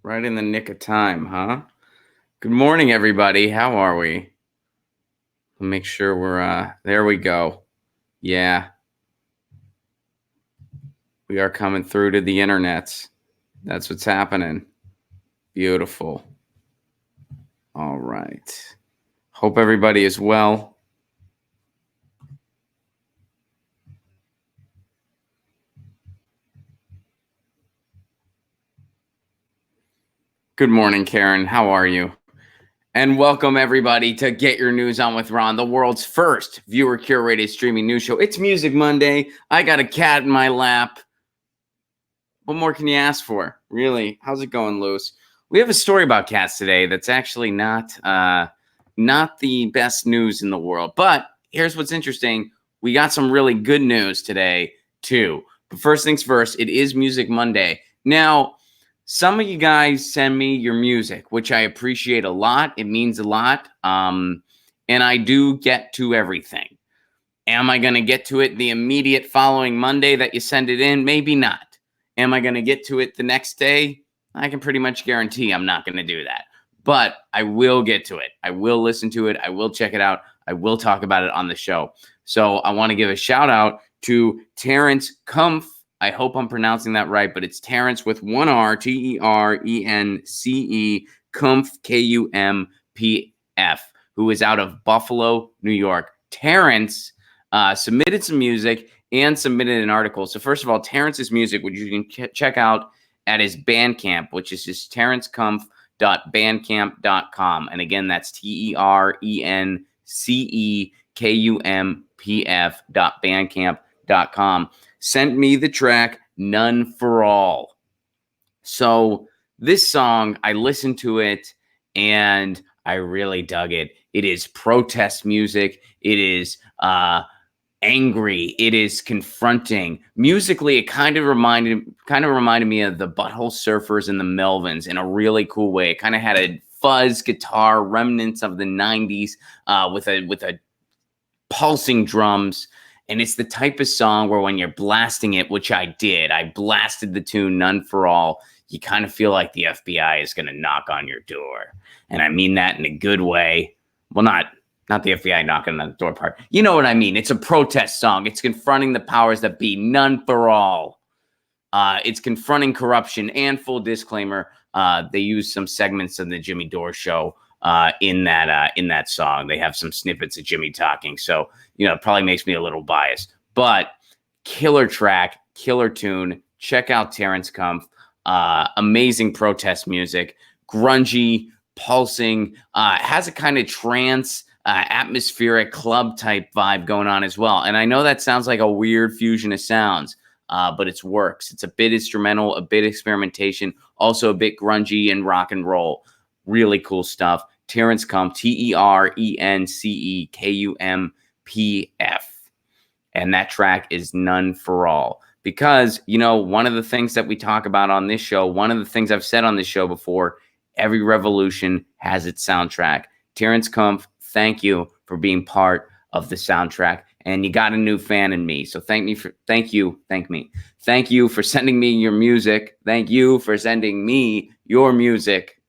Right in the nick of time, huh? Good morning, everybody. How are we? Make sure we're there we go. Yeah, we are coming through to the internets. That's what's happening. Beautiful. All right. Hope everybody is well. Good morning, Karen. How are you? And welcome everybody to Get Your News On with Ron, the world's first viewer curated streaming news show. It's Music Monday. I got a cat in my lap. What more can you ask for? Really? How's it going, Luce? We have a story about cats today that's actually not the best news in the world. But here's what's interesting. We got some really good news today, too. But first things first, it is Music Monday. Now, some of you guys send me your music, which I appreciate a lot. It means a lot. And I do get to everything. Am I going to get to it the immediate following Monday that you send it in? Maybe not. Am I going to get to it the next day? I can pretty much guarantee I'm not going to do that. But I will get to it. I will listen to it. I will check it out. I will talk about it on the show. So I want to give a shout out to Terrence Kumpf. I hope I'm pronouncing that right, but it's Terrence with one R, T-E-R-E-N-C-E, Kumpf, K-U-M-P-F, who is out of Buffalo, New York. Terrence submitted some music and submitted an article. So first of all, Terrence's music, which you can check out at his Bandcamp, which is just terrencekumpf.bandcamp.com. And again, that's TERENCEKUMPF.bandcamp.com. Sent me the track None for All. So this song, I listened to it and I really dug it. It is protest music. It is angry. It is confronting. Musically, it kind of reminded me of the Butthole Surfers and the Melvins in a really cool way. It kind of had a fuzz guitar, remnants of the 90s, with a pulsing drums. And it's the type of song where when you're blasting it, which I did, I blasted the tune None for All, you kind of feel like the FBI is going to knock on your door. And I mean that in a good way. Well, not the FBI knocking on the door part. You know what I mean? It's a protest song. It's confronting the powers that be. None for all. It's confronting corruption. And full disclaimer, they use some segments of the Jimmy Dore show in that song. They have some snippets of Jimmy talking. So, it probably makes me a little biased. But killer track, killer tune. Check out Terrence Kumpf. Amazing protest music. Grungy, pulsing. Has a kind of trance, atmospheric club type vibe going on as well. And I know that sounds like a weird fusion of sounds, but it works. It's a bit instrumental, a bit experimentation, also a bit grungy and rock and roll. Really cool stuff. Terrence Kumpf, TERENCEKUMPF. And that track is None for All. Because, one of the things that we talk about on this show, one of the things I've said on this show before, every revolution has its soundtrack. Terrence Kumpf, thank you for being part of the soundtrack. And you got a new fan in me. So thank you for sending me your music. Thank you for sending me your music.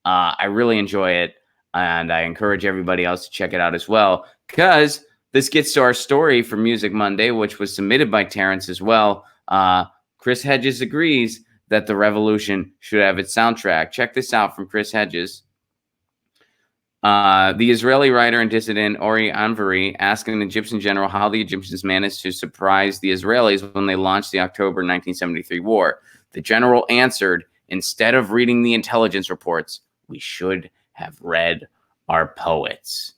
I really enjoy it. And I encourage everybody else to check it out as well. Because this gets to our story for Music Monday, which was submitted by Terrence as well. Chris Hedges agrees that the revolution should have its soundtrack. Check this out from Chris Hedges. The Israeli writer and dissident Ori Anvari asked an Egyptian general how the Egyptians managed to surprise the Israelis when they launched the October 1973 war. The general answered, instead of reading the intelligence reports, we should have read our poets.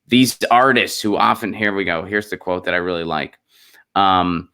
These artists who often, here we go, here's the quote that I really like. To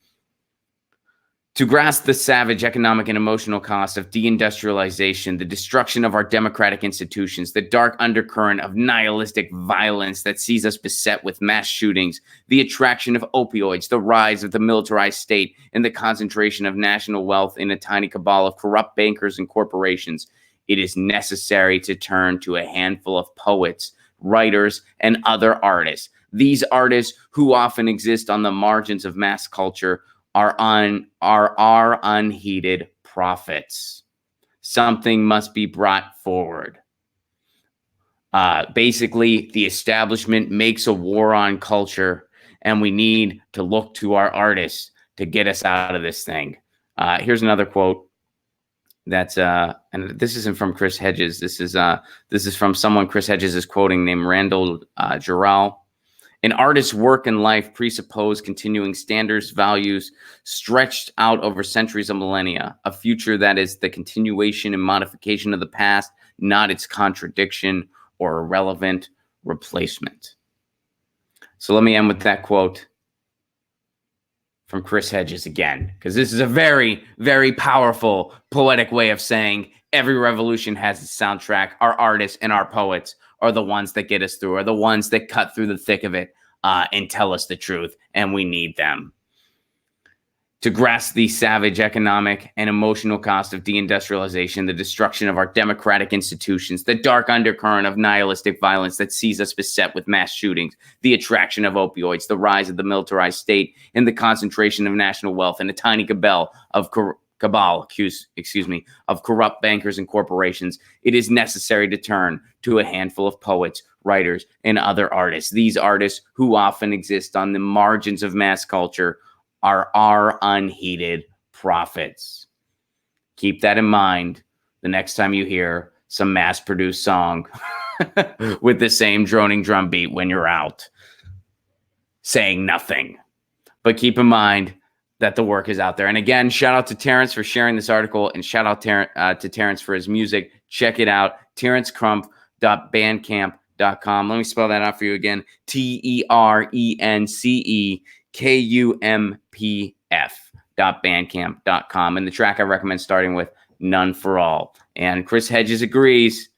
grasp the savage economic and emotional costs of deindustrialization, the destruction of our democratic institutions, the dark undercurrent of nihilistic violence that sees us beset with mass shootings, the attraction of opioids, the rise of the militarized state, and the concentration of national wealth in a tiny cabal of corrupt bankers and corporations, it is necessary to turn to a handful of poets, writers, and other artists. These artists, who often exist on the margins of mass culture, are unheeded prophets. something must be brought forward. Basically, the establishment makes a war on culture, and we need to look to our artists to get us out of this thing. Here's another quote. That's and this isn't from Chris Hedges. This is from someone Chris Hedges is quoting, named Randall Giral. An artist's work and life presuppose continuing standards, values stretched out over centuries of millennia, a future that is the continuation and modification of the past, not its contradiction or irrelevant replacement. So let me end with that quote from Chris Hedges again, because this is a very, very powerful poetic way of saying every revolution has its soundtrack. Our artists and our poets are the ones that get us through, are the ones that cut through the thick of it and tell us the truth, and we need them. To grasp the savage economic and emotional cost of deindustrialization, the destruction of our democratic institutions, the dark undercurrent of nihilistic violence that sees us beset with mass shootings, the attraction of opioids, the rise of the militarized state, and the concentration of national wealth in a tiny cabal of corrupt bankers and corporations, it is necessary to turn to a handful of poets, writers, and other artists. These artists, who often exist on the margins of mass culture, are our unheeded prophets. Keep that in mind the next time you hear some mass-produced song with the same droning drum beat when you're out saying nothing. But keep in mind that the work is out there. And again, shout out to Terrence for sharing this article, and shout out to Terrence for his music. Check it out, terrencecrump.bandcamp.com. Let me spell that out for you again. TERENCECUMPF.bandcamp.com. And the track I recommend starting with, None for All. And Chris Hedges agrees.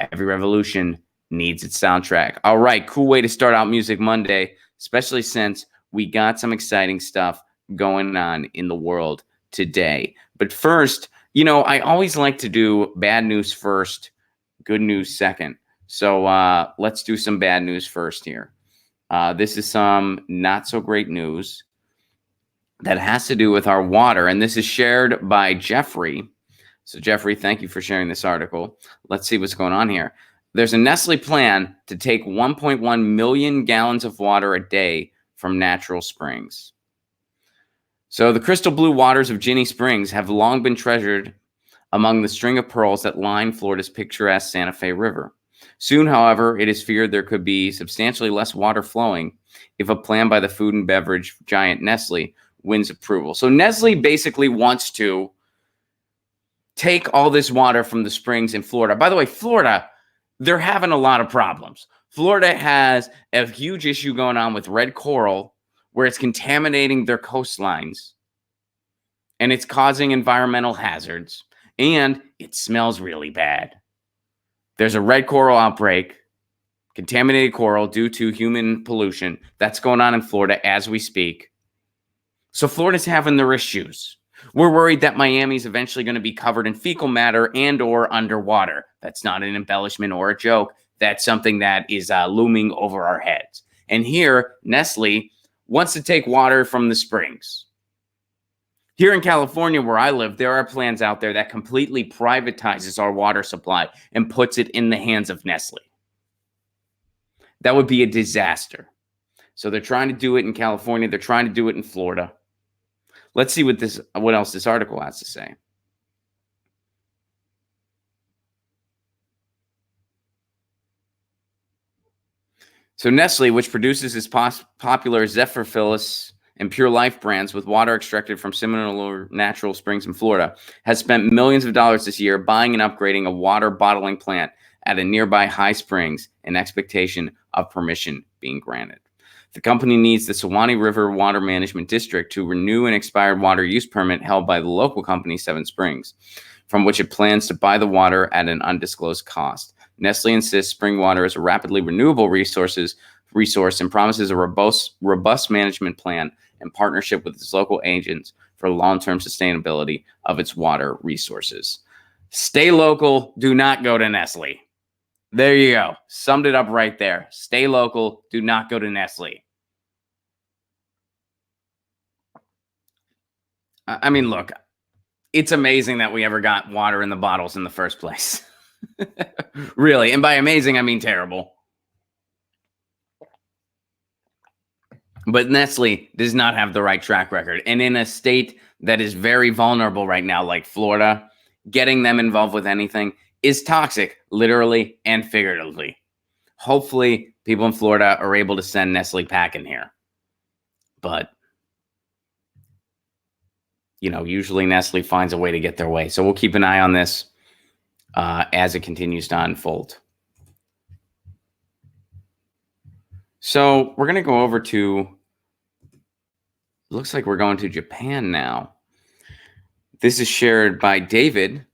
Every revolution needs its soundtrack. All right, cool way to start out Music Monday, especially since we got some exciting stuff going on in the world today. But first, I always like to do bad news first, good news second. So let's do some bad news first here. This is some not so great news that has to do with our water. And this is shared by Jeffrey. So Jeffrey, thank you for sharing this article. Let's see what's going on here. There's a Nestle plan to take 1.1 million gallons of water a day from natural springs. So the crystal blue waters of Ginny Springs have long been treasured among the string of pearls that line Florida's picturesque Santa Fe River. Soon, however, it is feared there could be substantially less water flowing if a plan by the food and beverage giant Nestle wins approval. So Nestle basically wants to take all this water from the springs in Florida. By the way, Florida, they're having a lot of problems. Florida has a huge issue going on with red coral, where it's contaminating their coastlines, and it's causing environmental hazards, and it smells really bad. There's a red coral outbreak, contaminated coral due to human pollution. That's going on in Florida as we speak. So Florida's having their issues. We're worried that Miami's eventually going to be covered in fecal matter and or underwater. That's not an embellishment or a joke. That's something that is looming over our heads. And here, Nestle wants to take water from the springs. Here in California, where I live, there are plans out there that completely privatizes our water supply and puts it in the hands of Nestle. That would be a disaster. So they're trying to do it in California. They're trying to do it in Florida. Let's see what else this article has to say. So Nestle, which produces its popular Zephyrphilus and Pure Life brands with water extracted from similar natural springs in Florida, has spent millions of dollars this year buying and upgrading a water bottling plant at a nearby High Springs in expectation of permission being granted. The company needs the Suwannee River Water Management District to renew an expired water use permit held by the local company Seven Springs, from which it plans to buy the water at an undisclosed cost. Nestle insists spring water is a rapidly renewable resource and promises a robust management plan in partnership with its local agents for long-term sustainability of its water resources. Stay local, do not go to Nestle. There you go. Summed it up right there. Stay local, do not go to Nestle. I mean, look, It's amazing that we ever got water in the bottles in the first place. Really. And by amazing, I mean terrible. But Nestle does not have the right track record. And in a state that is very vulnerable right now, like Florida, getting them involved with anything is toxic, literally and figuratively. Hopefully, people in Florida are able to send Nestle packing here. But, usually Nestle finds a way to get their way. So we'll keep an eye on this as it continues to unfold. So we're going to go over to, looks like we're going to Japan now. This is shared by David.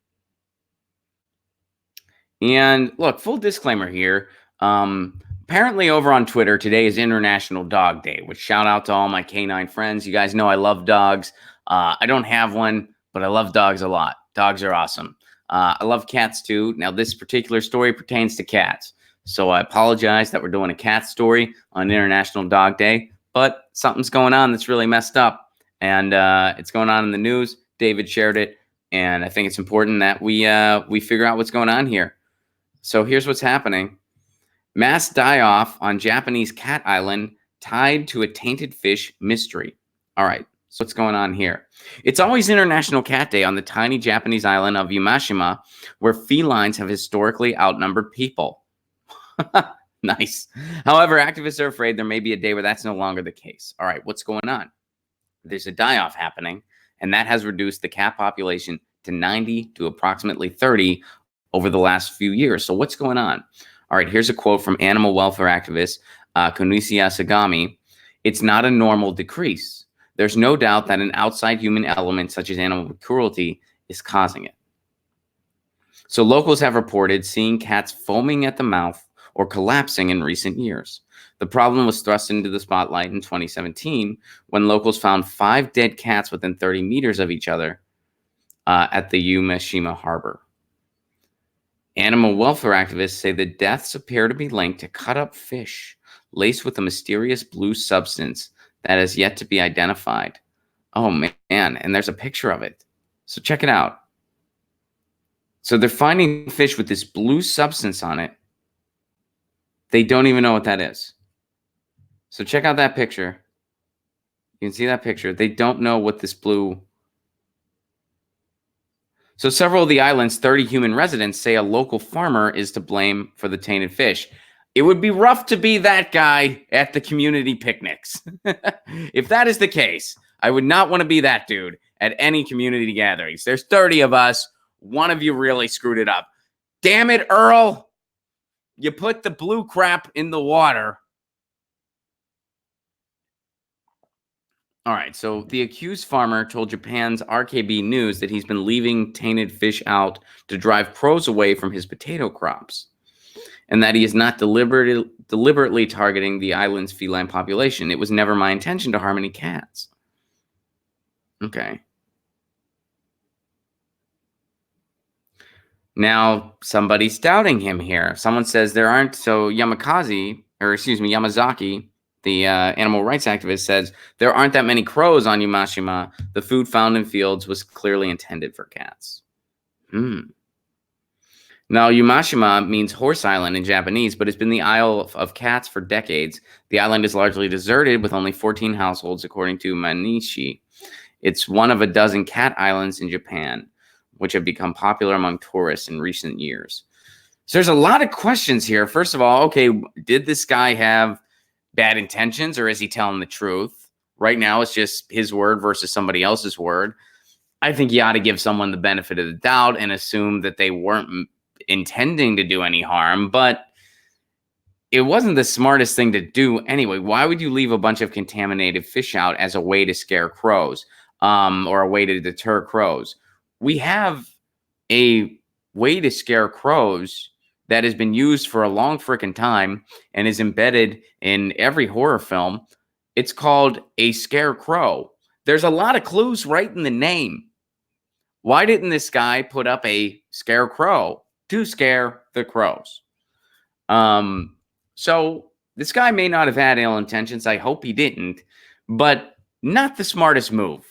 And look, full disclaimer here. Apparently over on Twitter, today is International Dog Day, which shout out to all my canine friends. You guys know I love dogs. I don't have one, but I love dogs a lot. Dogs are awesome. I love cats too. Now, this particular story pertains to cats. So I apologize that we're doing a cat story on International Dog Day, but something's going on that's really messed up. And it's going on in the news. David shared it. And I think it's important that we figure out what's going on here. So here's what's happening. Mass die-off on Japanese cat island tied to a tainted fish mystery. All right, so what's going on here? It's always International Cat Day on the tiny Japanese island of Yumashima, where felines have historically outnumbered people. Nice. However, activists are afraid there may be a day where that's no longer the case. All right, what's going on? There's a die-off happening, and that has reduced the cat population to 90 to approximately 30 over the last few years. So what's going on? All right, here's a quote from animal welfare activist Konisia Sagami. It's not a normal decrease. There's no doubt that an outside human element such as animal cruelty is causing it. So locals have reported seeing cats foaming at the mouth or collapsing in recent years. The problem was thrust into the spotlight in 2017 when locals found 5 dead cats within 30 meters of each other at the Yumashima harbor. Animal welfare activists say the deaths appear to be linked to cut-up fish laced with a mysterious blue substance that has yet to be identified. Oh, man, and there's a picture of it. So check it out. So they're finding fish with this blue substance on it. They don't even know what that is. So check out that picture. You can see that picture. They don't know what this blue... So several of the island's 30 human residents say a local farmer is to blame for the tainted fish. It would be rough to be that guy at the community picnics. If that is the case, I would not want to be that dude at any community gatherings. There's 30 of us. One of you really screwed it up. Damn it, Earl. You put the blue crap in the water. All right, so the accused farmer told Japan's RKB News that he's been leaving tainted fish out to drive crows away from his potato crops, and that he is not deliberately targeting the island's feline population. It was never my intention to harm any cats. Okay. Now, somebody's doubting him here. Someone says there aren't, so Yamazaki, the animal rights activist, says there aren't that many crows on Yumashima. The food found in fields was clearly intended for cats. Now, Yumashima means horse island in Japanese, but it's been the Isle of Cats for decades. The island is largely deserted with only 14 households, according to Manishi. It's one of a dozen cat islands in Japan, which have become popular among tourists in recent years. So there's a lot of questions here. First of all, okay, did this guy have bad intentions or is he telling the truth? Right now, it's just his word versus somebody else's word. I think you ought to give someone the benefit of the doubt and assume that they weren't intending to do any harm, but it wasn't the smartest thing to do anyway. Why would you leave a bunch of contaminated fish out as a way to scare crows or a way to deter crows? We have a way to scare crows that has been used for a long freaking time and is embedded in every horror film. It's called a scarecrow. There's a lot of clues right in the name. Why didn't this guy put up a scarecrow to scare the crows? So this guy may not have had ill intentions. I hope he didn't, but not the smartest move.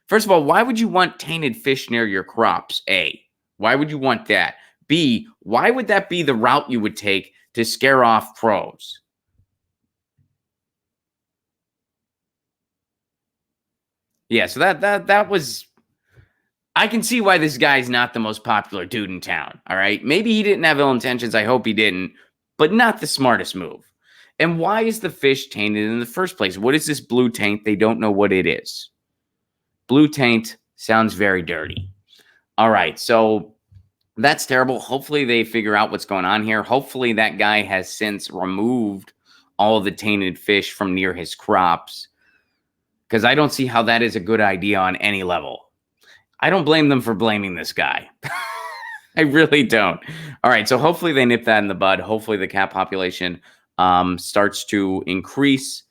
First of all, why would you want tainted fish near your crops? A, why would you want that? B, why would that be the route you would take to scare off crows? Yeah, so that was, I can see why this guy's not the most popular dude in town, all right? Maybe he didn't have ill intentions, I hope he didn't, but not the smartest move. And why is the fish tainted in the first place? What is this blue taint? They don't know what it is. Blue taint sounds very dirty. All right, so that's terrible. Hopefully they figure out what's going on here. Hopefully that guy has since removed all of the tainted fish from near his crops, because I don't see how that is a good idea on any level. I don't blame them for blaming this guy. I really don't. All right, so hopefully they nip that in the bud. Hopefully the cat population starts to increase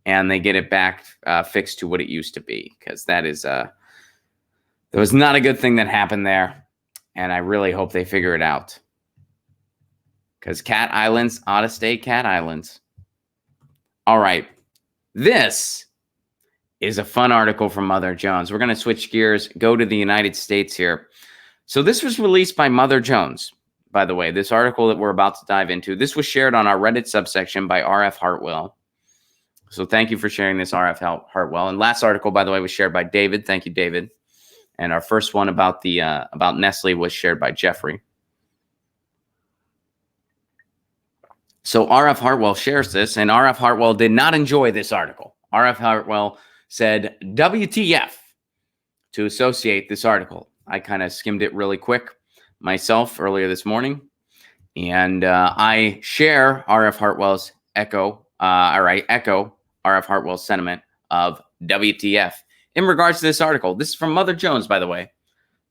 and they get it back fixed to what it used to be, because that was not a good thing that happened there, and I really hope they figure it out, because cat islands ought to stay cat islands. All right, this is a fun article from Mother Jones. We're going to switch gears, go to the United States here. So this was released by Mother Jones, by the way. This article that we're about to dive into, this was shared on our Reddit subsection by RF Hartwell. So thank you for sharing this, RF Hartwell. And last article, by the way, was shared by David. Thank you, David. And our first one about the about Nestle was shared by Jeffrey. So RF Hartwell shares this, and RF Hartwell did not enjoy this article. RF Hartwell said, WTF, to associate this article. I kind of skimmed it really quick myself earlier this morning, and I share RF Hartwell's echo RF Hartwell's sentiment of WTF in regards to this article. This is from Mother Jones, by the way.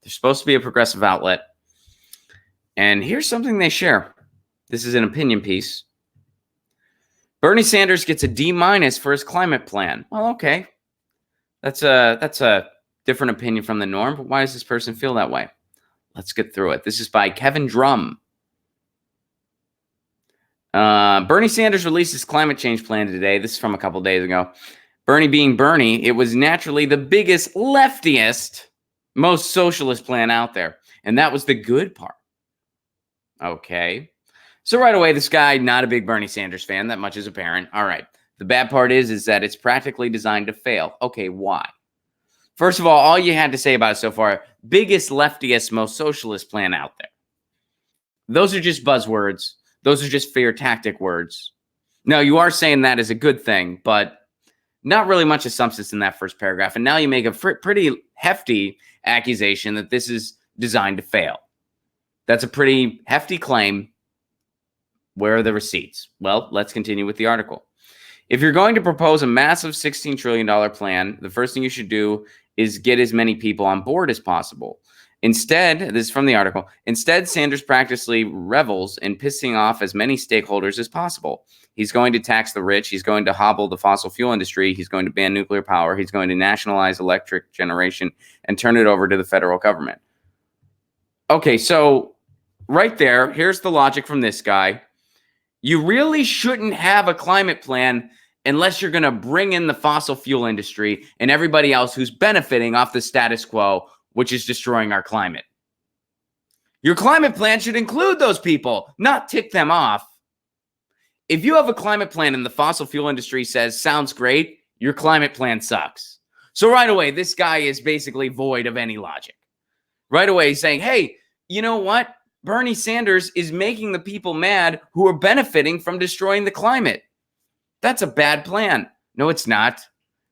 They're supposed to be a progressive outlet. And here's something they share. This is an opinion piece. Bernie Sanders gets a D- for his climate plan. Well, okay. That's a different opinion from the norm, but why does this person feel that way? Let's get through it. This is by Kevin Drum. Bernie Sanders released his climate change plan today. This is from a couple days ago. Bernie being Bernie, it was naturally the biggest, leftiest, most socialist plan out there. And that was the good part. Okay. So right away, this guy, not a big Bernie Sanders fan. That much is apparent. All right. The bad part is that it's practically designed to fail. Okay, why? First of all you had to say about it so far, biggest, leftiest, most socialist plan out there. Those are just buzzwords. Those are just fear tactic words. Now, you are saying that is a good thing, but not really much of substance in that first paragraph. And now you make a pretty hefty accusation that this is designed to fail. That's a pretty hefty claim. Where are the receipts? Well, let's continue with the article. If you're going to propose a massive $16 trillion plan, the first thing you should do is get as many people on board as possible. Instead, this is from the article, instead, Sanders practically revels in pissing off as many stakeholders as possible. He's going to tax the rich. He's going to hobble the fossil fuel industry. He's going to ban nuclear power. He's going to nationalize electric generation and turn it over to the federal government. Okay, so right there, here's the logic from this guy. You really shouldn't have a climate plan unless you're going to bring in the fossil fuel industry and everybody else who's benefiting off the status quo, which is destroying our climate. Your climate plan should include those people, not tick them off. If you have a climate plan and the fossil fuel industry says, sounds great, your climate plan sucks. So right away, this guy is basically void of any logic. Right away, he's saying, hey, you know what? Bernie Sanders is making the people mad who are benefiting from destroying the climate. That's a bad plan. No, it's not.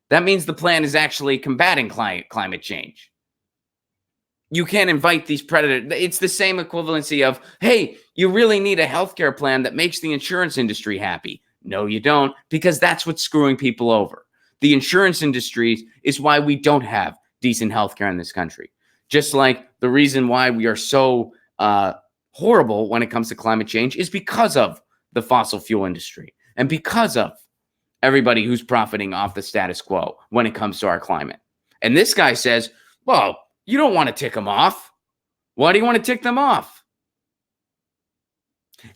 That means the plan is actually combating climate change. You can't invite these predators. It's the same equivalency of, hey, you really need a healthcare plan that makes the insurance industry happy. No, you don't, because that's what's screwing people over. The insurance industry is why we don't have decent healthcare in this country. Just like the reason why we are so horrible when it comes to climate change is because of the fossil fuel industry and because of everybody who's profiting off the status quo when it comes to our climate. And this guy says, well, you don't want to tick them off. Why do you want to tick them off?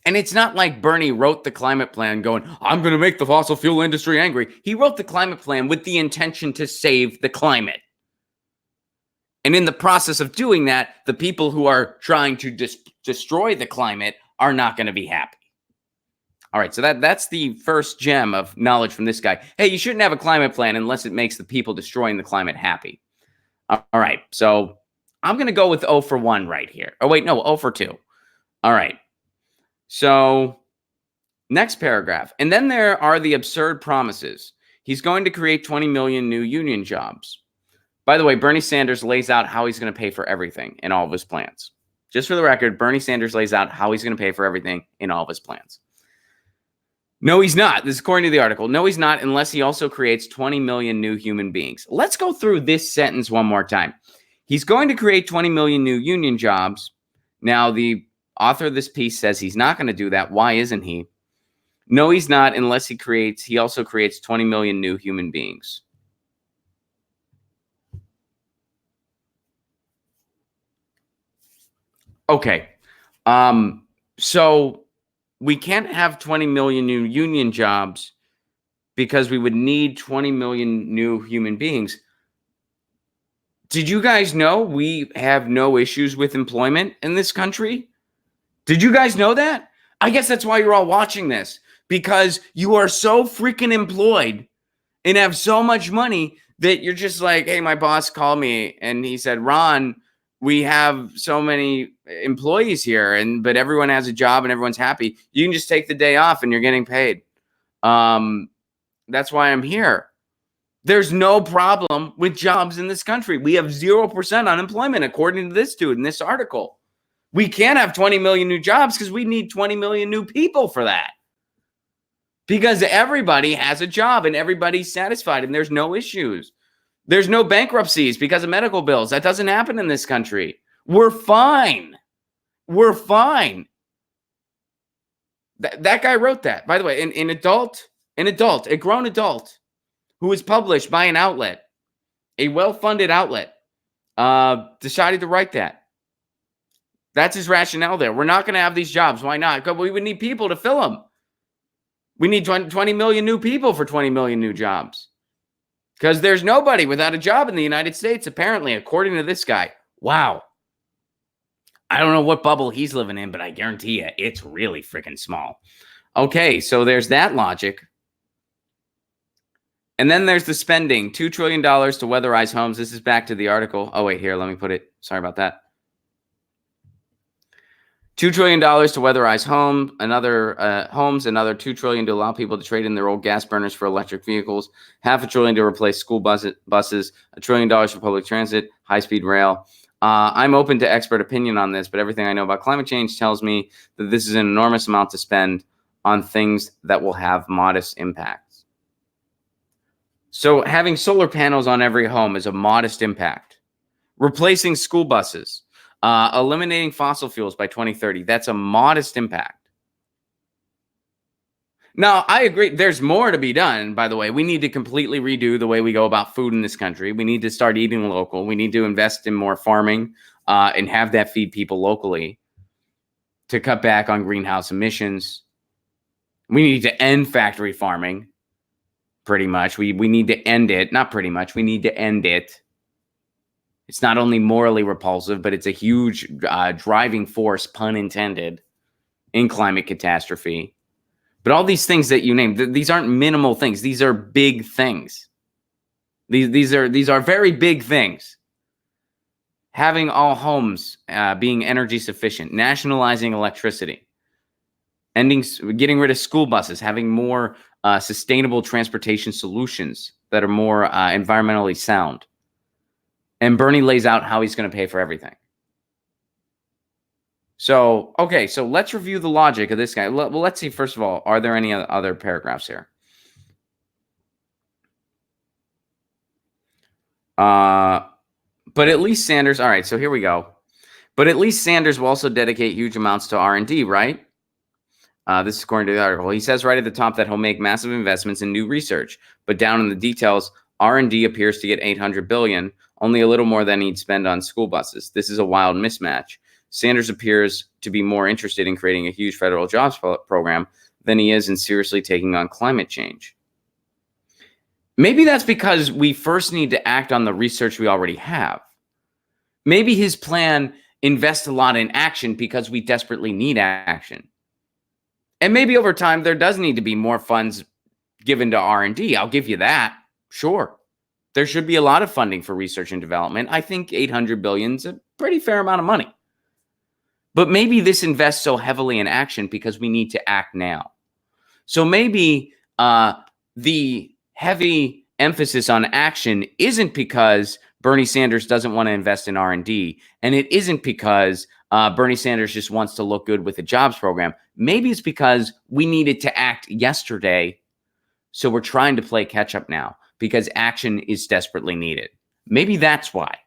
And it's not like Bernie wrote the climate plan going, I'm going to make the fossil fuel industry angry. He wrote the climate plan with the intention to save the climate. And in the process of doing that, the people who are trying to destroy the climate are not going to be happy. All right, so that's the first gem of knowledge from this guy. Hey, you shouldn't have a climate plan unless it makes the people destroying the climate happy. All right, so I'm going to go with 0 for 1 right here. Oh, wait, no, 0 for 2. All right, so next paragraph. And then there are the absurd promises. He's going to create 20 million new union jobs. By the way, Bernie Sanders lays out how he's going to pay for everything in all of his plans. Just for the record, Bernie Sanders lays out how he's going to pay for everything in all of his plans. No, he's not. This is according to the article. No, he's not, unless he also creates 20 million new human beings. Let's go through this sentence one more time. He's going to create 20 million new union jobs. Now, the author of this piece says he's not going to do that. Why isn't he? No, he's not, unless he also creates 20 million new human beings. Okay. So we can't have 20 million new union jobs because we would need 20 million new human beings. Did you guys know we have no issues with employment in this country? Did you guys know that? I guess that's why you're all watching this, because you are so freaking employed and have so much money that you're just like, hey, my boss called me and he said, Ron, we have so many employees here, but everyone has a job and everyone's happy. You can just take the day off and you're getting paid. That's why I'm here. There's no problem with jobs in this country. We have 0% unemployment, according to this dude in this article. We can't have 20 million new jobs because we need 20 million new people for that. Because everybody has a job and everybody's satisfied and there's no issues. There's no bankruptcies because of medical bills. That doesn't happen in this country. We're fine. We're fine. That guy wrote that. By the way, a grown adult who was published by an outlet, a well-funded outlet, decided to write that. That's his rationale there. We're not going to have these jobs. Why not? Because we would need people to fill them. We need 20 million new people for 20 million new jobs. Because there's nobody without a job in the United States, apparently, according to this guy. Wow. I don't know what bubble he's living in, but I guarantee you it's really freaking small. Okay, so there's that logic. And then there's the spending. $2 trillion to weatherize homes. This is back to the article. Oh, wait, here, let me put it. Sorry about that. $2 trillion to weatherize homes, another $2 trillion to allow people to trade in their old gas burners for electric vehicles, $500 billion to replace school buses, $1 trillion for public transit, high-speed rail. I'm open to expert opinion on this, but everything I know about climate change tells me that this is an enormous amount to spend on things that will have modest impacts. So having solar panels on every home is a modest impact. Replacing school buses. Eliminating fossil fuels by 2030. That's a modest impact. Now, I agree. There's more to be done, by the way. We need to completely redo the way we go about food in this country. We need to start eating local. We need to invest in more farming and have that feed people locally to cut back on greenhouse emissions. We need to end factory farming, pretty much. We need to end it. Not pretty much. We need to end it. It's not only morally repulsive, but it's a huge driving force, pun intended, in climate catastrophe. But all these things that you named, these aren't minimal things. These are big things. These are very big things. Having all homes being energy sufficient, nationalizing electricity, getting rid of school buses, having more sustainable transportation solutions that are more environmentally sound. And Bernie lays out how he's going to pay for everything. So, okay, so let's review the logic of this guy. Well, let's see, first of all, are there any other paragraphs here? But at least Sanders, all right, so here we go. But at least Sanders will also dedicate huge amounts to R&D, right? This is according to the article. He says right at the top that he'll make massive investments in new research, but down in the details, R&D appears to get $800 billion, only a little more than he'd spend on school buses. This is a wild mismatch. Sanders appears to be more interested in creating a huge federal jobs program than he is in seriously taking on climate change. Maybe that's because we first need to act on the research we already have. Maybe his plan invests a lot in action because we desperately need action. And maybe over time, there does need to be more funds given to R&D. I'll give you that. Sure. There should be a lot of funding for research and development. I think $800 billion is a pretty fair amount of money. But maybe this invests so heavily in action because we need to act now. So maybe the heavy emphasis on action isn't because Bernie Sanders doesn't want to invest in R&D, and it isn't because Bernie Sanders just wants to look good with the jobs program. Maybe it's because we needed to act yesterday, so we're trying to play catch up now because action is desperately needed. Maybe that's why.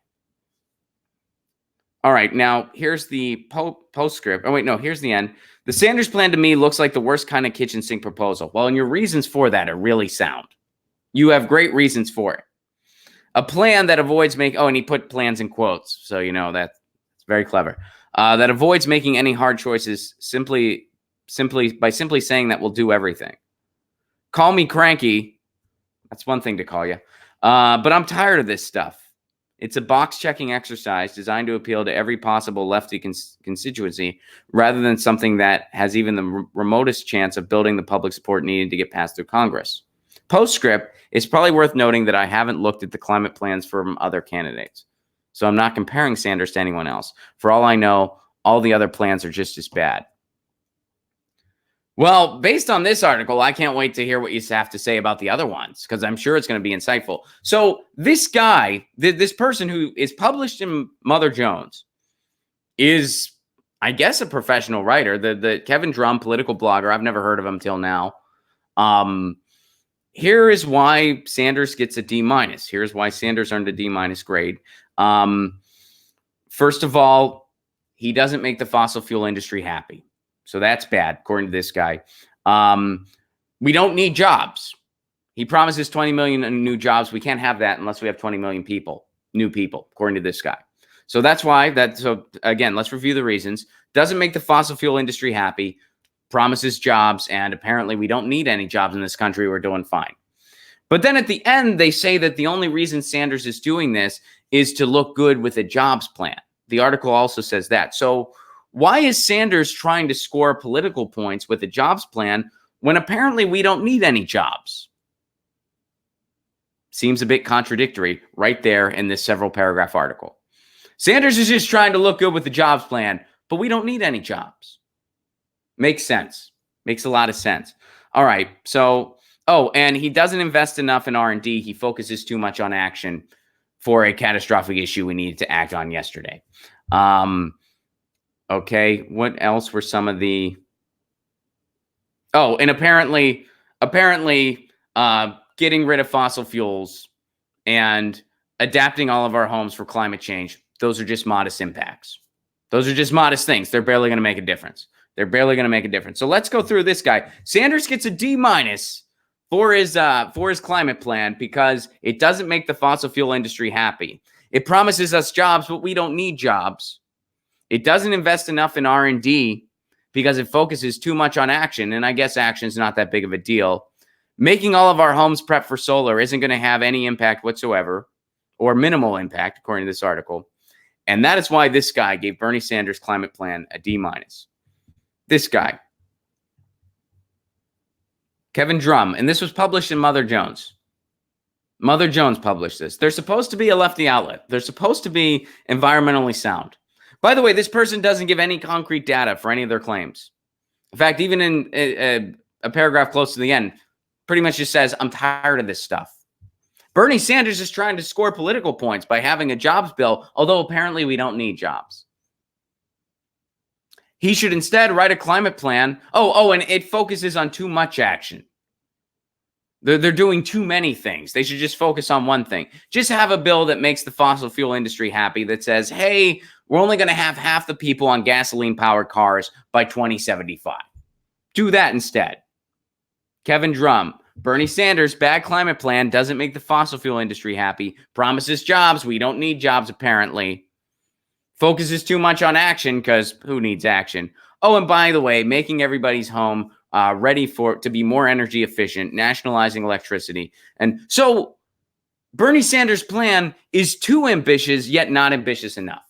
All right, now here's the postscript. Oh, wait, no, here's the end. The Sanders plan to me looks like the worst kind of kitchen sink proposal. Well, and your reasons for that are really sound. You have great reasons for it. A plan that avoids and he put plans in quotes, so you know that's very clever. That avoids making any hard choices simply saying that we'll do everything. Call me cranky. That's one thing to call you. But I'm tired of this stuff. It's a box-checking exercise designed to appeal to every possible lefty constituency rather than something that has even the remotest chance of building the public support needed to get passed through Congress. Postscript, it's probably worth noting that I haven't looked at the climate plans from other candidates. So I'm not comparing Sanders to anyone else. For all I know, all the other plans are just as bad. Well, based on this article, I can't wait to hear what you have to say about the other ones, because I'm sure it's going to be insightful. So this guy, this person who is published in Mother Jones is, I guess, a professional writer. The Kevin Drum, political blogger. I've never heard of him till now. Here is why Sanders gets a D-. Here's why Sanders earned a D- grade. First of all, he doesn't make the fossil fuel industry happy. So that's bad, according to this guy. We don't need jobs. He promises 20 million new jobs. We can't have that unless we have 20 million new people, according to this guy. So that's why so again, let's review the reasons. Doesn't make the fossil fuel industry happy, promises jobs, and apparently we don't need any jobs in this country. We're doing fine. But then at the end, they say that the only reason Sanders is doing this is to look good with a jobs plan. The article also says that. So why is Sanders trying to score political points with a jobs plan when apparently we don't need any jobs? Seems a bit contradictory right there in this several paragraph article. Sanders is just trying to look good with the jobs plan, but we don't need any jobs. Makes sense. Makes a lot of sense. All right. So, and he doesn't invest enough in R&D. He focuses too much on action for a catastrophic issue we needed to act on yesterday. Okay, what else were some of the... and apparently getting rid of fossil fuels and adapting all of our homes for climate change, those are just modest impacts. Those are just modest things. They're barely going to make a difference. They're barely going to make a difference. So let's go through this guy. Sanders gets a D- for his climate plan because it doesn't make the fossil fuel industry happy. It promises us jobs, but we don't need jobs. It doesn't invest enough in R&D because it focuses too much on action, and I guess action is not that big of a deal. Making all of our homes prep for solar isn't going to have any impact whatsoever, or minimal impact, according to this article. And that is why this guy gave Bernie Sanders' climate plan a D-. This guy, Kevin Drum, and this was published in Mother Jones. Mother Jones published this. They're supposed to be a lefty outlet. They're supposed to be environmentally sound. By the way, this person doesn't give any concrete data for any of their claims. In fact, even in a paragraph close to the end, pretty much just says, I'm tired of this stuff. Bernie Sanders is trying to score political points by having a jobs bill, although apparently we don't need jobs. He should instead write a climate plan. And it focuses on too much action. They're doing too many things. They should just focus on one thing. Just have a bill that makes the fossil fuel industry happy, that says, hey, we're only going to have half the people on gasoline-powered cars by 2075. Do that instead. Kevin Drum, Bernie Sanders' bad climate plan doesn't make the fossil fuel industry happy, promises jobs. We don't need jobs, apparently. Focuses too much on action because who needs action? And by the way, making everybody's home ready to be more energy efficient, nationalizing electricity. And so Bernie Sanders' plan is too ambitious, yet not ambitious enough.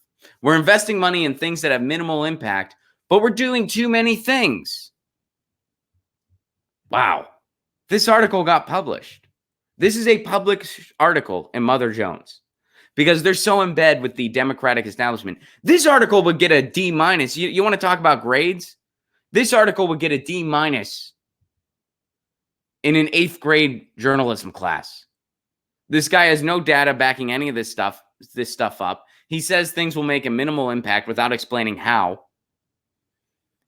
We're investing money in things that have minimal impact, but we're doing too many things. Wow. This article got published. This is a published article in Mother Jones because they're so in bed with the Democratic establishment. This article would get a D minus. You want to talk about grades? This article would get a D minus in an 8th grade journalism class. This guy has no data backing any of this stuff up. He says things will make a minimal impact without explaining how.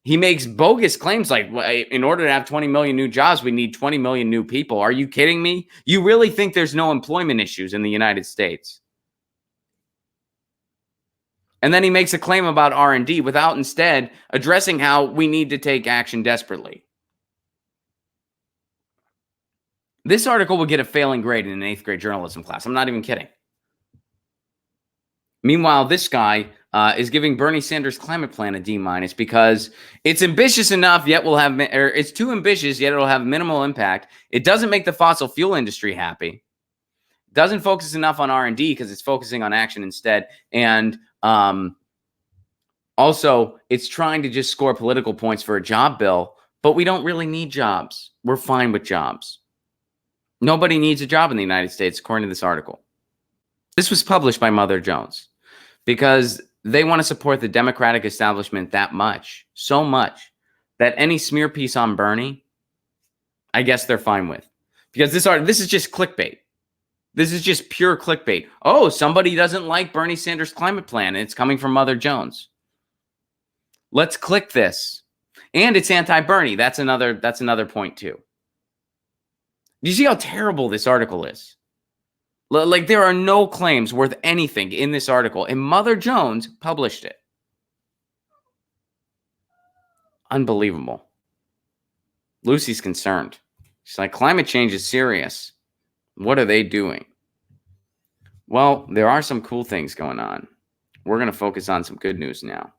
He makes bogus claims like, in order to have 20 million new jobs, we need 20 million new people. Are you kidding me? You really think there's no employment issues in the United States? And then he makes a claim about R&D without instead addressing how we need to take action desperately. This article will get a failing grade in an 8th grade journalism class. I'm not even kidding. Meanwhile, this guy is giving Bernie Sanders' climate plan a D minus because it's ambitious enough, yet will have, or it's too ambitious, yet it'll have minimal impact. It doesn't make the fossil fuel industry happy. Doesn't focus enough on R&D because it's focusing on action instead. And also, it's trying to just score political points for a job bill, but we don't really need jobs. We're fine with jobs. Nobody needs a job in the United States, according to this article. This was published by Mother Jones because they want to support the Democratic establishment that much, so much, that any smear piece on Bernie, I guess they're fine with. Because this is just clickbait. This is just pure clickbait. Oh, somebody doesn't like Bernie Sanders' climate plan, and it's coming from Mother Jones. Let's click this. And it's anti-Bernie. That's another point, too. Do you see how terrible this article is? Like, there are no claims worth anything in this article, and Mother Jones published it. Unbelievable. Lucy's concerned. She's like, climate change is serious. What are they doing? Well, there are some cool things going on. We're going to focus on some good news now.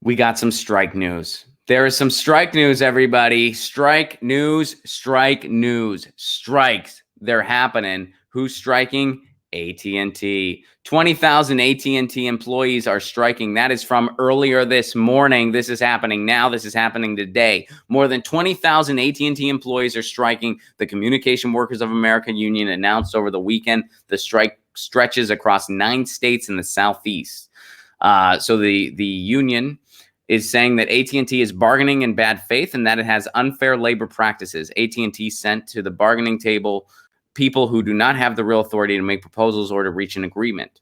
We got some strike news. There is some strike news, everybody. Strike news, strike news. Strikes, they're happening. Who's striking? AT&T. 20,000 AT&T employees are striking. That is from earlier this morning. This is happening now. This is happening today. More than 20,000 AT&T employees are striking. The Communication Workers of America Union announced over the weekend the strike stretches across 9 states in the Southeast. So the union is saying that AT&T is bargaining in bad faith and that it has unfair labor practices. AT&T sent to the bargaining table people who do not have the real authority to make proposals or to reach an agreement.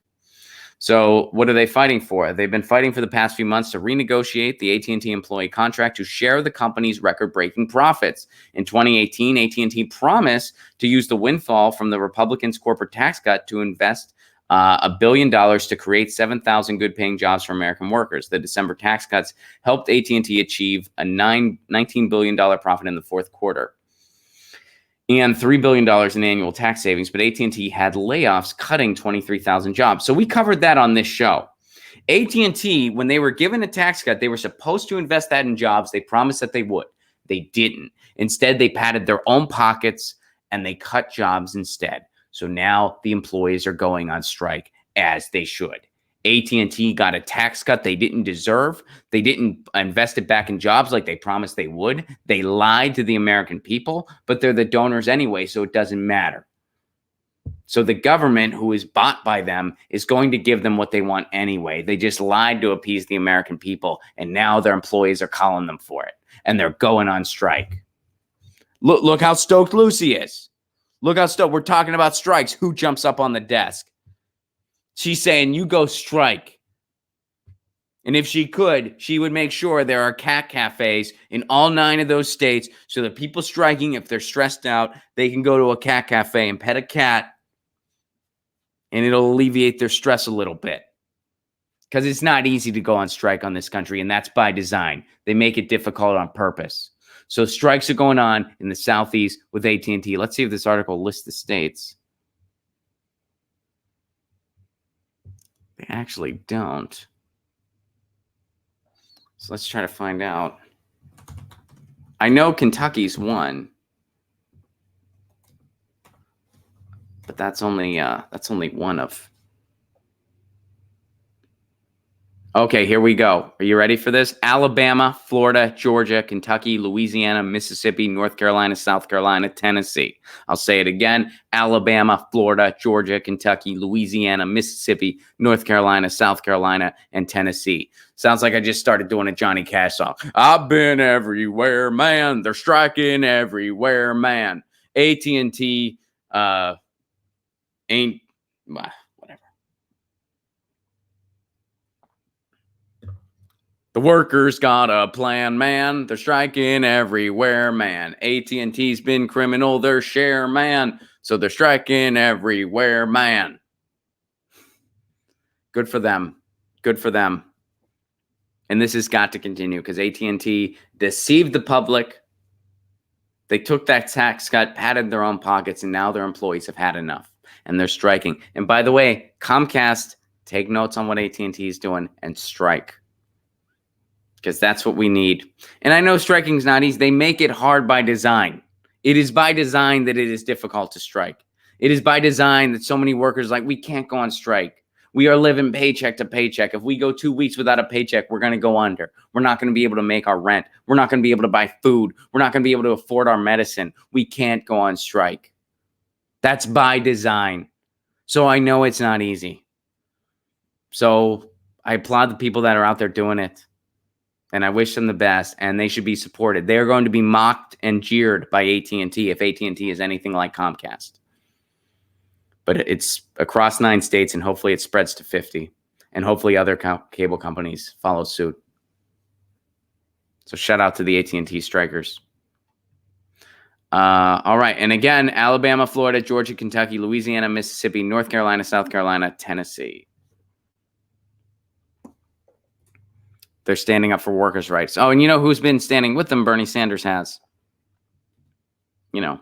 So what are they fighting for? They've been fighting for the past few months to renegotiate the AT&T employee contract to share the company's record-breaking profits. In 2018, AT&T promised to use the windfall from the Republicans' corporate tax cut to invest $1 billion to create 7,000 good-paying jobs for American workers. The December tax cuts helped AT&T achieve a $19 billion profit in the fourth quarter and $3 billion in annual tax savings, but AT&T had layoffs cutting 23,000 jobs. So we covered that on this show. AT&T, when they were given a tax cut, they were supposed to invest that in jobs. They promised that they would. They didn't. Instead, they padded their own pockets and they cut jobs instead. So now the employees are going on strike, as they should. AT&T got a tax cut they didn't deserve. They didn't invest it back in jobs like they promised they would. They lied to the American people, but they're the donors anyway, so it doesn't matter. So the government, who is bought by them, is going to give them what they want anyway. They just lied to appease the American people, and now their employees are calling them for it, and they're going on strike. Look how stoked Lucy is. Look how stoked. We're talking about strikes. Who jumps up on the desk? She's saying, you go strike. And if she could, she would make sure there are cat cafes in all 9 of those states so that people striking, if they're stressed out, they can go to a cat cafe and pet a cat, and it'll alleviate their stress a little bit. Because it's not easy to go on strike on this country, and that's by design. They make it difficult on purpose. So strikes are going on in the Southeast with AT&T. Let's see if this article lists the states. They actually don't. So let's try to find out. I know Kentucky's one. but that's only one of. Okay, here we go. Are you ready for this? Alabama, Florida, Georgia, Kentucky, Louisiana, Mississippi, North Carolina, South Carolina, Tennessee. I'll say it again. Alabama, Florida, Georgia, Kentucky, Louisiana, Mississippi, North Carolina, South Carolina, and Tennessee. Sounds like I just started doing a Johnny Cash song. I've been everywhere, man. They're striking everywhere, man. AT&T ain't... whatever. The workers got a plan, man. They're striking everywhere, man. AT&T's been criminal their share, man. So they're striking everywhere, man. Good for them. Good for them. And this has got to continue because AT&T deceived the public. They took that tax cut, padded their own pockets, and now their employees have had enough. And they're striking. And by the way, Comcast, take notes on what AT&T is doing and strike. Because that's what we need. And I know striking is not easy. They make it hard by design. It is by design that it is difficult to strike. It is by design that so many workers are like, we can't go on strike. We are living paycheck to paycheck. If we go 2 weeks without a paycheck, we're going to go under. We're not going to be able to make our rent. We're not going to be able to buy food. We're not going to be able to afford our medicine. We can't go on strike. That's by design. So I know it's not easy. So I applaud the people that are out there doing it. And I wish them the best, and they should be supported. They are going to be mocked and jeered by AT&T if AT&T is anything like Comcast. But it's across 9 states, and hopefully it spreads to 50. And hopefully other cable companies follow suit. So shout out to the AT&T strikers. All right. And again, Alabama, Florida, Georgia, Kentucky, Louisiana, Mississippi, North Carolina, South Carolina, Tennessee. They're standing up for workers' rights. Oh, and you know who's been standing with them? Bernie Sanders has. You know.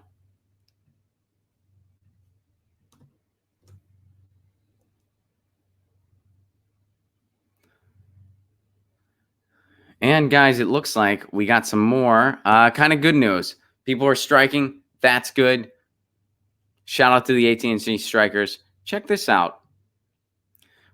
And guys, it looks like we got some more kind of good news. People are striking. That's good. Shout out to the AT&T strikers. Check this out.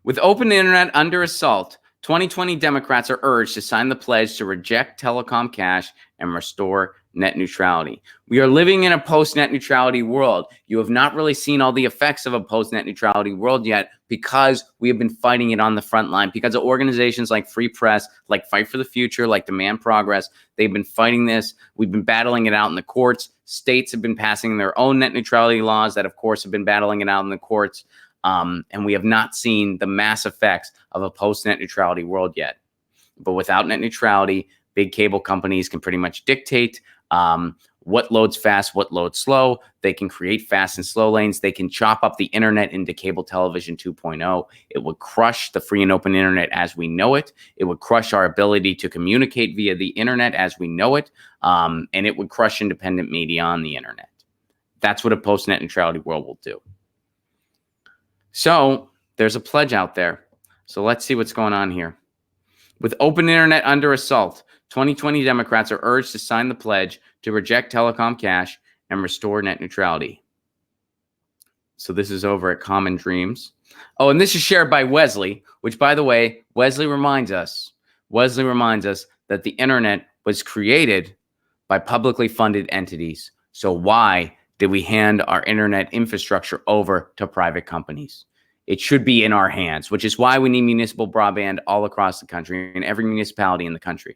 With open internet under assault, 2020 Democrats are urged to sign the pledge to reject telecom cash and restore net neutrality. We are living in a post-net neutrality world. You have not really seen all the effects of a post-net neutrality world yet because we have been fighting it on the front line. Because of organizations like Free Press, like Fight for the Future, like Demand Progress, they've been fighting this. We've been battling it out in the courts. States have been passing their own net neutrality laws that, of course, have been battling it out in the courts. And we have not seen the mass effects of a post-net neutrality world yet. But without net neutrality, big cable companies can pretty much dictate what loads fast, what loads slow. They can create fast and slow lanes. They can chop up the internet into cable television 2.0. It would crush the free and open internet as we know it. It would crush our ability to communicate via the internet as we know it. And it would crush independent media on the internet. That's what a post-net neutrality world will do. So there's a pledge out there. So let's see what's going on here. With open internet under assault, 2020 Democrats are urged to sign the pledge to reject telecom cash and restore net neutrality. So this is over at Common Dreams. Oh, and this is shared by Wesley, which, by the way, Wesley reminds us that the internet was created by publicly funded entities. So why did we hand our internet infrastructure over to private companies? It should be in our hands, which is why we need municipal broadband all across the country, in every municipality in the country.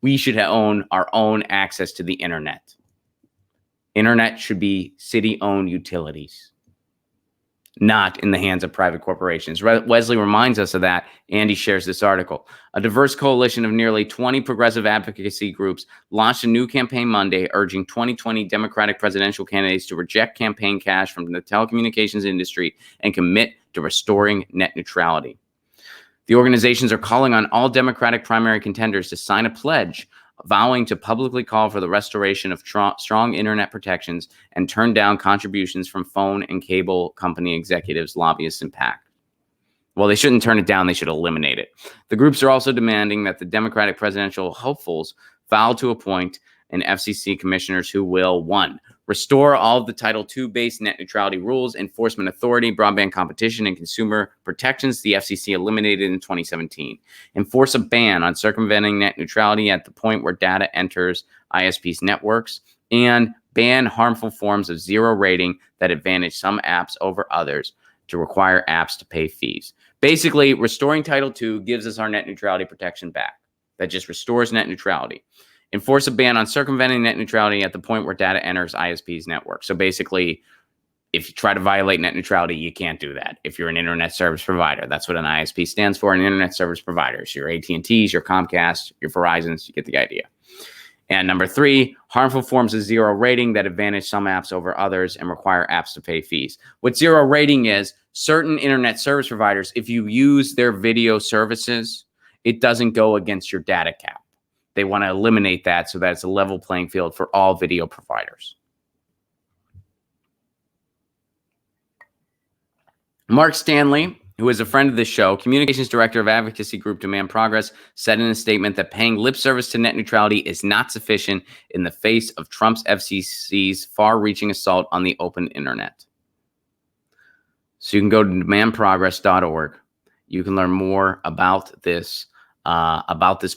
We should own our own access to the internet. Internet should be city-owned utilities, not in the hands of private corporations. Wesley reminds us of that, and he shares this article. A diverse coalition of nearly 20 progressive advocacy groups launched a new campaign Monday urging 2020 Democratic presidential candidates to reject campaign cash from the telecommunications industry and commit to restoring net neutrality. The organizations are calling on all Democratic primary contenders to sign a pledge vowing to publicly call for the restoration of strong internet protections and turn down contributions from phone and cable company executives, lobbyists, and PAC. Well, they shouldn't turn it down. They should eliminate it. The groups are also demanding that the Democratic presidential hopefuls vow to appoint an FCC commissioners who will, 1, Restore all of the Title II-based net neutrality rules, enforcement authority, broadband competition, and consumer protections the FCC eliminated in 2017. Enforce a ban on circumventing net neutrality at the point where data enters ISPs' networks, and ban harmful forms of zero rating that advantage some apps over others to require apps to pay fees. Basically, restoring Title II gives us our net neutrality protection back. That just restores net neutrality. Enforce a ban on circumventing net neutrality at the point where data enters ISP's network. So basically, if you try to violate net neutrality, you can't do that. If you're an internet service provider, that's what an ISP stands for, an internet service provider. So your AT&Ts, your Comcast, your Verizons, you get the idea. And number 3, harmful forms of zero rating that advantage some apps over others and require apps to pay fees. What zero rating is, certain internet service providers, if you use their video services, it doesn't go against your data cap. They want to eliminate that so that it's a level playing field for all video providers. Mark Stanley, who is a friend of the show, communications director of advocacy group Demand Progress, said in a statement that paying lip service to net neutrality is not sufficient in the face of Trump's FCC's far-reaching assault on the open internet. So you can go to demandprogress.org. You can learn more about this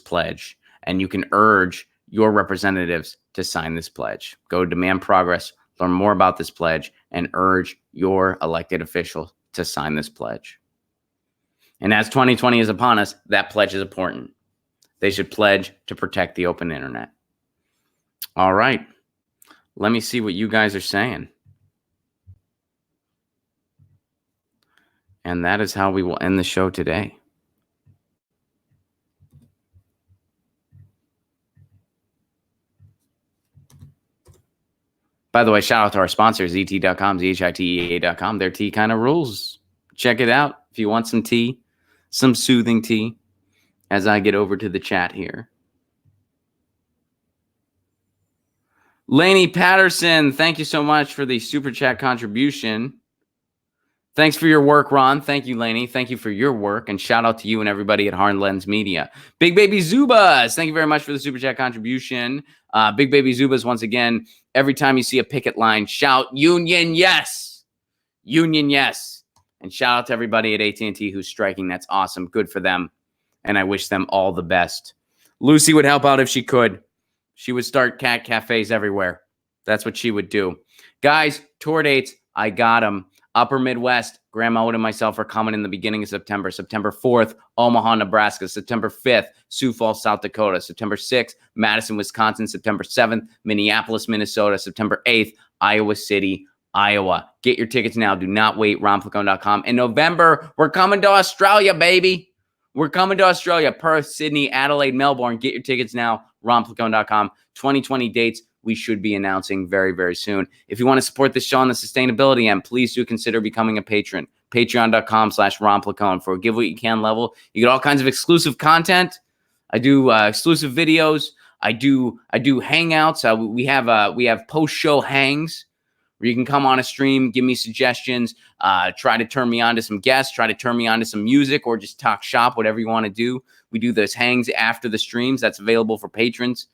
pledge, and you can urge your representatives to sign this pledge. Go to Demand Progress, learn more about this pledge, and urge your elected officials to sign this pledge. And as 2020 is upon us, that pledge is important. They should pledge to protect the open internet. All right. Let me see what you guys are saying. And that is how we will end the show today. By the way, shout out to our sponsors, ET.com, ZHITEA.com. Their tea kind of rules. Check it out if you want some tea, some soothing tea, as I get over to the chat here. Lainey Patterson, thank you so much for the super chat contribution. Thanks for your work, Ron. Thank you, Lainey. Thank you for your work. And shout out to you and everybody at Hard Lens Media. Big Baby Zubas, thank you very much for the super chat contribution. Big Baby Zubas, once again, every time you see a picket line, shout union yes. Union yes. And shout out to everybody at AT&T who's striking. That's awesome. Good for them. And I wish them all the best. Lucy would help out if she could. She would start cat cafes everywhere. That's what she would do. Guys, tour dates, I got them. Upper Midwest, Grandma Wood and myself are coming in the beginning of September. September 4th, Omaha, Nebraska. September 5th, Sioux Falls, South Dakota. September 6th, Madison, Wisconsin. September 7th, Minneapolis, Minnesota. September 8th, Iowa City, Iowa. Get your tickets now. Do not wait. RonPlacone.com. In November, we're coming to Australia, baby. We're coming to Australia. Perth, Sydney, Adelaide, Melbourne. Get your tickets now. RonPlacone.com. 2020 dates we should be announcing very, very soon. If you want to support this show on the sustainability end, please do consider becoming a patron. Patreon.com/RonPlacone. For a give what you can level, you get all kinds of exclusive content. I do exclusive videos. I do hangouts. We have post-show hangs where you can come on a stream, give me suggestions, try to turn me on to some guests, try to turn me on to some music, or just talk shop, whatever you want to do. We do those hangs after the streams. That's available for patrons.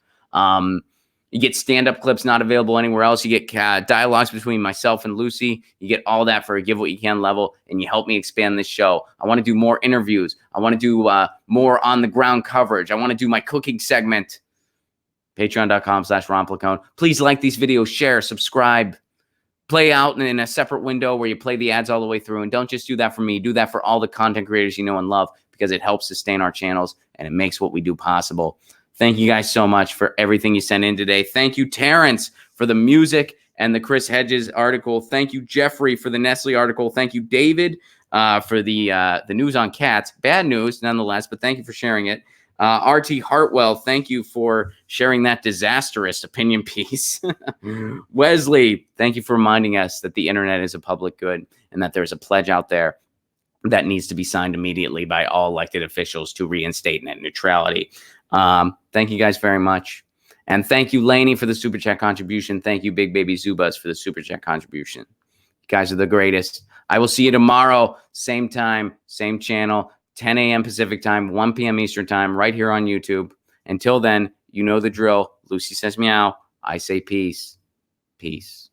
You get stand-up clips not available anywhere else. You get dialogues between myself and Lucy. You get all that for a give what you can level, and you help me expand this show. I want to do more interviews. I want to do more on-the-ground coverage. I want to do my cooking segment. Patreon.com/RonPlacone. Please like these videos, share, subscribe. Play out in a separate window where you play the ads all the way through. And don't just do that for me. Do that for all the content creators you know and love, because it helps sustain our channels and it makes what we do possible. Thank you guys so much for everything you sent in today. Thank you, Terrence, for the music and the Chris Hedges article. Thank you, Jeffrey, for the Nestle article. Thank you, David, for the news on cats. Bad news, nonetheless, but thank you for sharing it. RT Hartwell, thank you for sharing that disastrous opinion piece. Wesley, thank you for reminding us that the internet is a public good and that there's a pledge out there that needs to be signed immediately by all elected officials to reinstate net neutrality. Thank you guys very much. And thank you, Lainey, for the super chat contribution. Thank you, Big Baby Zubas, for the super chat contribution. You guys are the greatest. I will see you tomorrow, same time, same channel, 10 a.m. Pacific time, 1 p.m. Eastern time, right here on YouTube. Until then, you know the drill. Lucy says meow. I say peace. Peace.